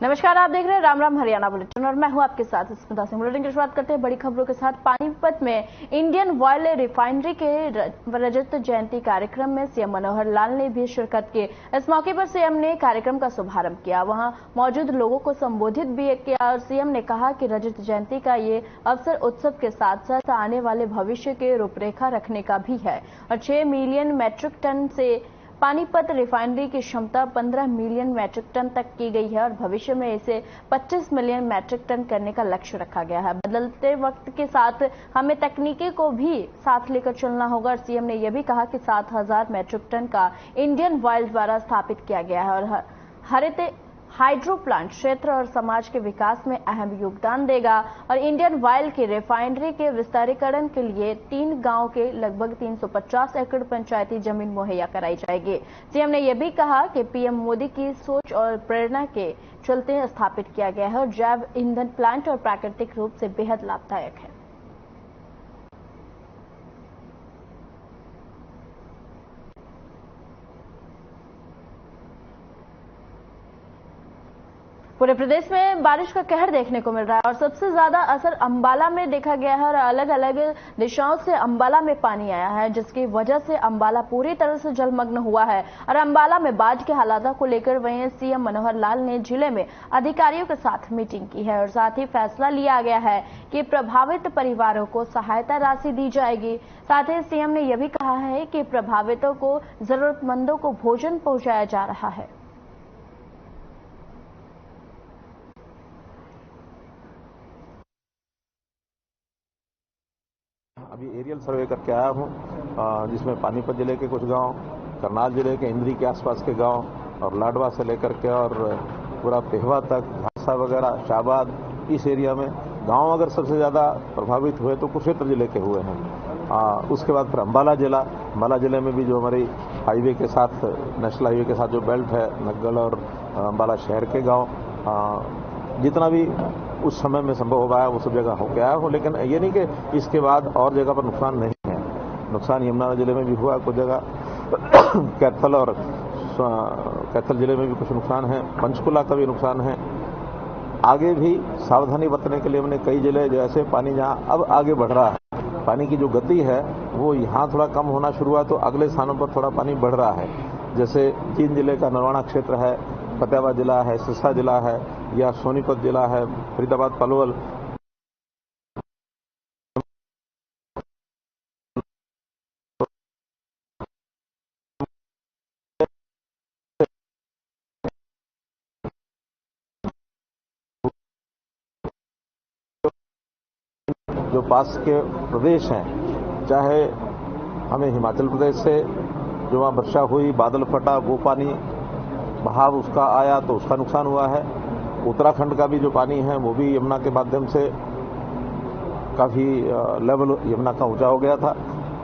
नमस्कार, आप देख रहे हैं राम राम हरियाणा बुलेटिन और मैं हूं आपके साथ स्मिता सिंह। बुलेटिन की शुरुआत करते हैं बड़ी खबरों के साथ। पानीपत में इंडियन ऑयल रिफाइनरी के रजत जयंती कार्यक्रम में सीएम मनोहर लाल ने भी शिरकत की। इस मौके पर सीएम ने कार्यक्रम का शुभारंभ किया, वहां मौजूद लोगों को संबोधित भी किया और सीएम ने कहा कि रजत जयंती का ये अवसर उत्सव के साथ साथ आने वाले भविष्य के रूपरेखा रखने का भी है और 6 मिलियन मैट्रिक टन से पानीपत रिफाइनरी की क्षमता 15 मिलियन मैट्रिक टन तक की गई है और भविष्य में इसे 25 मिलियन मैट्रिक टन करने का लक्ष्य रखा गया है। बदलते वक्त के साथ हमें तकनीकी को भी साथ लेकर चलना होगा और सीएम ने यह भी कहा कि 7,000 मैट्रिक टन का इंडियन ऑयल द्वारा स्थापित किया गया है और हरित हाइड्रो प्लांट क्षेत्र और समाज के विकास में अहम योगदान देगा और इंडियन ऑयल की रिफाइनरी के विस्तारीकरण के लिए 3 गांव के लगभग 350 एकड़ पंचायती जमीन मुहैया कराई जाएगी। सीएम ने यह भी कहा कि पीएम मोदी की सोच और प्रेरणा के चलते स्थापित किया गया है और जैव ईंधन प्लांट और प्राकृतिक रूप से बेहद लाभदायक है। पूरे प्रदेश में बारिश का कहर देखने को मिल रहा है और सबसे ज्यादा असर अंबाला में देखा गया है और अलग अलग दिशाओं से अंबाला में पानी आया है, जिसकी वजह से अंबाला पूरी तरह से जलमग्न हुआ है और अंबाला में बाढ़ के हालातों को लेकर वहीं सीएम मनोहर लाल ने जिले में अधिकारियों के साथ मीटिंग की है और साथ ही फैसला लिया गया है कि प्रभावित परिवारों को सहायता राशि दी जाएगी। साथ ही सीएम ने यह भी कहा है कि प्रभावितों को जरूरतमंदों को भोजन पहुंचाया जा रहा है। अभी एरियल सर्वे करके आया हूँ, जिसमें पानीपत जिले के कुछ गांव, करनाल जिले के इंद्री के आसपास के गांव और लाडवा से लेकर के और पूरा पेहवा तक, झांसा वगैरह, शाहबाद, इस एरिया में गांव अगर सबसे ज़्यादा प्रभावित हुए तो कुरुक्षेत्र जिले के हुए हैं। उसके बाद फिर अंबाला जिले में भी जो हमारी हाईवे के साथ, नेशनल हाईवे के साथ जो बेल्ट है, नग्गल और अंबाला शहर के गाँव, जितना भी उस समय में संभव हो पाया वो सब जगह हो गया हो। लेकिन ये नहीं कि इसके बाद और जगह पर नुकसान नहीं है। नुकसान यमुना जिले में भी हुआ कुछ जगह, कैथल और कैथल जिले में भी कुछ नुकसान है, पंचकुला का भी नुकसान है। आगे भी सावधानी बरतने के लिए हमने कई जिले, जैसे पानी जहां अब आगे बढ़ रहा है, पानी की जो गति है वो यहाँ थोड़ा कम होना शुरू हुआ तो अगले स्थानों पर थोड़ा पानी बढ़ रहा है। जैसे जींद जिले का नरवाना क्षेत्र है, फतेहाबाद जिला है, सिरसा जिला है, या सोनीपत जिला है, फरीदाबाद, पलवल, जो पास के प्रदेश हैं, चाहे हमें हिमाचल प्रदेश से जो वहाँ वर्षा हुई, बादल फटा, वो पानी बहाव उसका आया तो उसका नुकसान हुआ है। उत्तराखंड का भी जो पानी है वो भी यमुना के माध्यम से काफ़ी लेवल यमुना का ऊंचा हो गया था।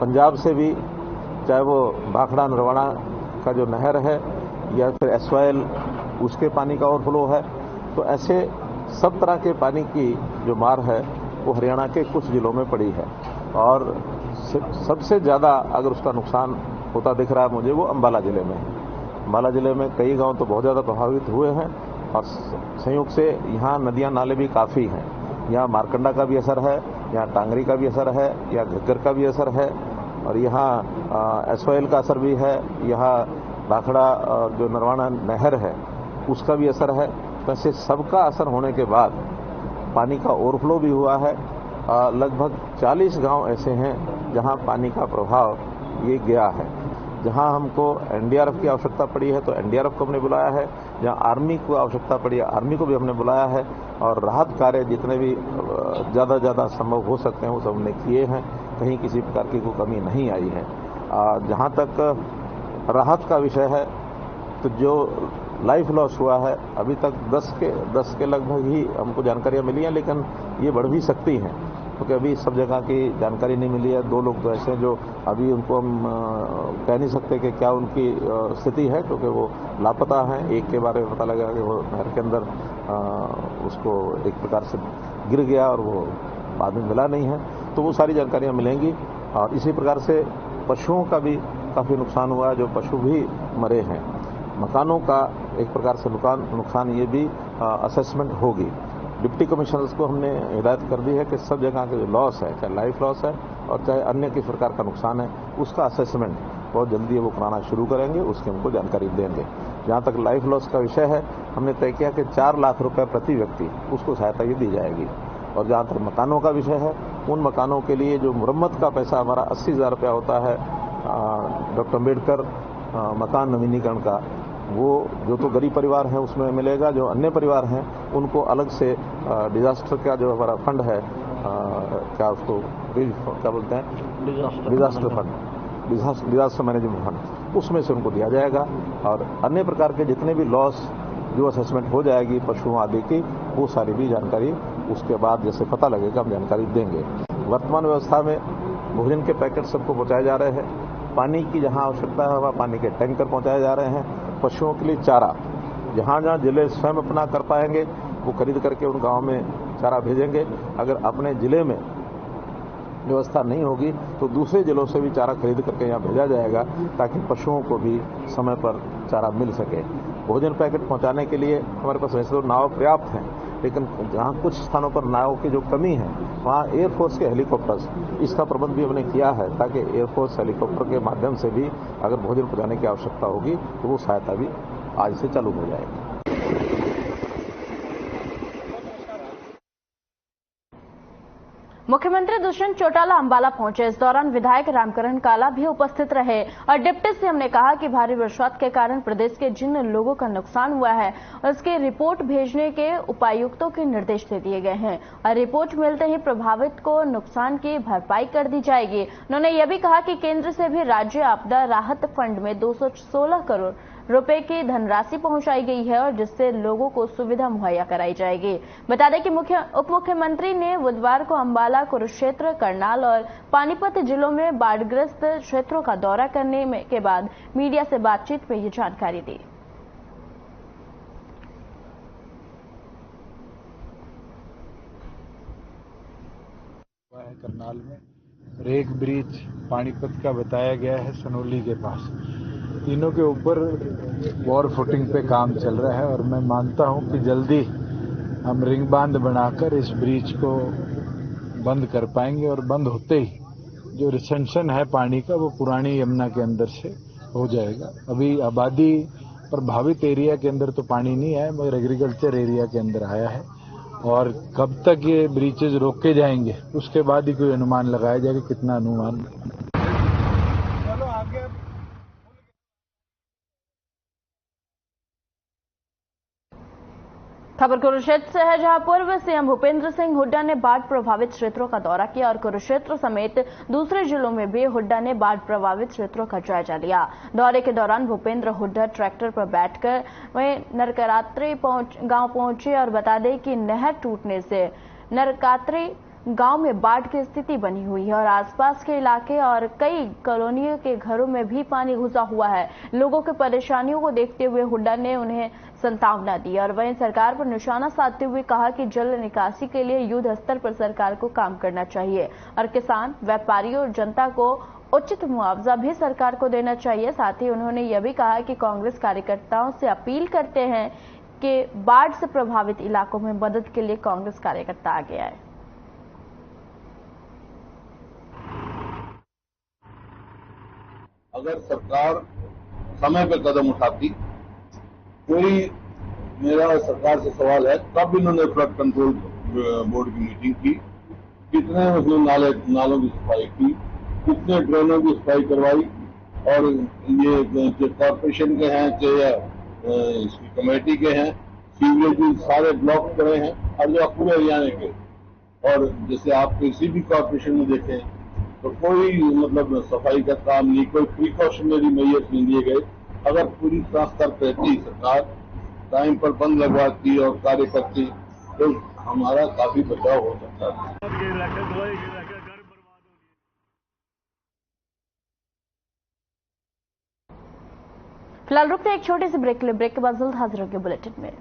पंजाब से भी, चाहे वो भाखड़ा नरवाना का जो नहर है या फिर एसवाइल, उसके पानी का ओवरफ्लो है। तो ऐसे सब तरह के पानी की जो मार है वो हरियाणा के कुछ जिलों में पड़ी है और सबसे ज़्यादा अगर उसका नुकसान होता दिख रहा है मुझे वो अंबाला जिले में है। अंबाला जिले में कई गांव तो बहुत ज़्यादा प्रभावित हुए हैं और संयोग से यहाँ नदियाँ नाले भी काफ़ी हैं। यहाँ मारकंडा का भी असर है, यहाँ टांगरी का भी असर है, यहाँ घग्गर का भी असर है और यहाँ एसवाइल का असर भी है, यहाँ भाखड़ा जो नरवाना नहर है उसका भी असर है। वैसे सबका असर होने के बाद पानी का ओवरफ्लो भी हुआ है। लगभग 40 गांव ऐसे हैं जहां पानी का प्रभाव ये गया है। जहां हमको एनडीआरएफ की आवश्यकता पड़ी है तो एनडीआरएफ को हमने बुलाया है, जहां आर्मी को आवश्यकता पड़ी है आर्मी को भी हमने बुलाया है और राहत कार्य जितने भी ज़्यादा संभव हो सकते हैं वो सब हमने किए हैं। कहीं किसी प्रकार की कोई कमी नहीं आई है। जहां तक राहत का विषय है तो जो लाइफ लॉस हुआ है अभी तक 10 के लगभग ही हमको जानकारियां मिली हैं, लेकिन ये बढ़ भी सकती हैं क्योंकि अभी सब जगह की जानकारी नहीं मिली है। 2 लोग तो ऐसे हैं जो अभी उनको हम कह नहीं सकते कि क्या उनकी स्थिति है क्योंकि वो लापता हैं। एक के बारे में पता लगा कि वो नहर के अंदर उसको एक प्रकार से गिर गया और वो बाद में मिला नहीं है। तो वो सारी जानकारियां मिलेंगी और इसी प्रकार से पशुओं का भी काफ़ी नुकसान हुआ है, जो पशु भी मरे हैं। मकानों का एक प्रकार से नुकसान ये भी असेसमेंट होगी। डिप्टी कमिश्नर्स को हमने हिदायत कर दी है कि सब जगह के जो लॉस है, चाहे लाइफ लॉस है और चाहे अन्य किस प्रकार का नुकसान है, उसका असेसमेंट बहुत जल्दी वो कराना शुरू करेंगे, उसकी हमको जानकारी देंगे। जहां तक लाइफ लॉस का विषय है, हमने तय किया कि 4 लाख रुपए प्रति व्यक्ति उसको सहायता ये दी जाएगी। और जहां तक मकानों का विषय है, उन मकानों के लिए जो मुरम्मत का पैसा हमारा 80,000 रुपया होता है डॉक्टर अम्बेडकर मकान नवीनीकरण का, वो जो तो गरीब परिवार हैं उसमें मिलेगा, जो अन्य परिवार हैं उनको अलग से डिजास्टर का जो हमारा फंड है, क्या उसको क्या बोलते हैं, disaster fund, disaster management fund, उसमें से उनको दिया जाएगा। और अन्य प्रकार के जितने भी लॉस जो असेसमेंट हो जाएगी पशुओं आदि की, वो सारी भी जानकारी उसके बाद जैसे पता लगेगा हम जानकारी देंगे। वर्तमान व्यवस्था में भोजन के पैकेट सबको पहुंचाए जा रहे हैं, पानी की जहां आवश्यकता है वहां पानी के टैंकर पहुंचाए जा रहे हैं, पशुओं के लिए चारा जहां जहां जिले स्वयं अपना कर पाएंगे वो खरीद करके उन गांव में चारा भेजेंगे। अगर अपने जिले में व्यवस्था नहीं होगी तो दूसरे जिलों से भी चारा खरीद करके यहाँ भेजा जाएगा, ताकि पशुओं को भी समय पर चारा मिल सके। भोजन पैकेट पहुंचाने के लिए हमारे पास वैसे तो नाव पर्याप्त हैं, लेकिन जहां कुछ स्थानों पर नाव की जो कमी है वहां एयरफोर्स के हेलीकॉप्टर्स, इसका प्रबंध भी हमने किया है, ताकि एयरफोर्स हेलीकॉप्टर के माध्यम से भी अगर भोजन पहुंचाने की आवश्यकता होगी तो वो सहायता भी आज से चालू हो जाएगी। मुख्यमंत्री दुष्यंत चौटाला अंबाला पहुंचे। इस दौरान विधायक रामकरण काला भी उपस्थित रहे और डिप्टी सीएम ने कहा कि भारी बरसात के कारण प्रदेश के जिन लोगों का नुकसान हुआ है उसकी रिपोर्ट भेजने के उपायुक्तों के निर्देश दे दिए गए हैं और रिपोर्ट मिलते ही प्रभावित को नुकसान की भरपाई कर दी जाएगी। उन्होंने यह भी कहा कि केंद्र से भी राज्य आपदा राहत फंड में 216 करोड़ रुपए की धनराशि पहुंचाई गई है और जिससे लोगों को सुविधा मुहैया कराई जाएगी। बता दें कि उप मुख्यमंत्री ने बुधवार को अंबाला, कुरुक्षेत्र, करनाल और पानीपत जिलों में बाढ़ग्रस्त क्षेत्रों का दौरा करने के बाद मीडिया से बातचीत में ये जानकारी दी। करनाल में रेक ब्रिज पानीपत का बताया गया है, सनोली के पास, तीनों के ऊपर वॉर फुटिंग पे काम चल रहा है और मैं मानता हूं कि जल्दी हम रिंग बांध बनाकर इस ब्रिज को बंद कर पाएंगे और बंद होते ही जो रिसेंशन है पानी का वो पुरानी यमुना के अंदर से हो जाएगा। अभी आबादी प्रभावित एरिया के अंदर तो पानी नहीं आया, मगर एग्रीकल्चर एरिया के अंदर आया है और कब तक ये ब्रीचेज रोके जाएंगे उसके बाद ही कोई अनुमान लगाया जाएगा। कितना अनुमान खबर कुरुक्षेत्र से है, जहां पूर्व सीएम भूपेंद्र सिंह हुड्डा ने बाढ़ प्रभावित क्षेत्रों का दौरा किया और कुरुक्षेत्र समेत दूसरे जिलों में भी हुड्डा ने बाढ़ प्रभावित क्षेत्रों का जायजा लिया। दौरे के दौरान भूपेंद्र हुड्डा ट्रैक्टर पर बैठकर वहीं नरकात्री गांव पहुंचे और बता दें कि नहर टूटने से नरकात्री गांव में बाढ़ की स्थिति बनी हुई है और आसपास के इलाके और कई कॉलोनियों के घरों में भी पानी घुसा हुआ है। लोगों की परेशानियों को देखते हुए हुड्डा ने उन्हें सांत्वना दी और वहीं सरकार पर निशाना साधते हुए कहा कि जल निकासी के लिए युद्ध स्तर पर सरकार को काम करना चाहिए और किसान, व्यापारियों और जनता को उचित मुआवजा भी सरकार को देना चाहिए। साथ ही उन्होंने यह भी कहा कि कांग्रेस कार्यकर्ताओं से अपील करते हैं कि बाढ़ से प्रभावित इलाकों में मदद के लिए कांग्रेस कार्यकर्ता आगे आए। अगर सरकार समय पर कदम उठाती, कोई मेरा सरकार से सवाल है, तब इन्होंने फ्लड कंट्रोल बोर्ड की मीटिंग की, कितने उसने नालों की सफाई की, कितने ड्रेनों की सफाई करवाई और ये कॉर्पोरेशन के हैं चाहे इसकी कमेटी के हैं, सीवरेज सारे ब्लॉक करे हैं और जो पूरे हरियाणा के। और जैसे आप किसी भी कॉर्पोरेशन में देखें तो कोई मतलब सफाई का काम नहीं, कोई प्रिकॉशनरी मेजर्स नहीं लिए गए। अगर पूरी तरह सतर्क रहती सरकार, टाइम पर बंद लगवाती और कार्य करती तो हमारा काफी बचाव हो सकता है। फिलहाल रुकते एक छोटे से ब्रेक के लिए, ब्रेक के बाद जल्द हाजिर होंगे बुलेटिन में।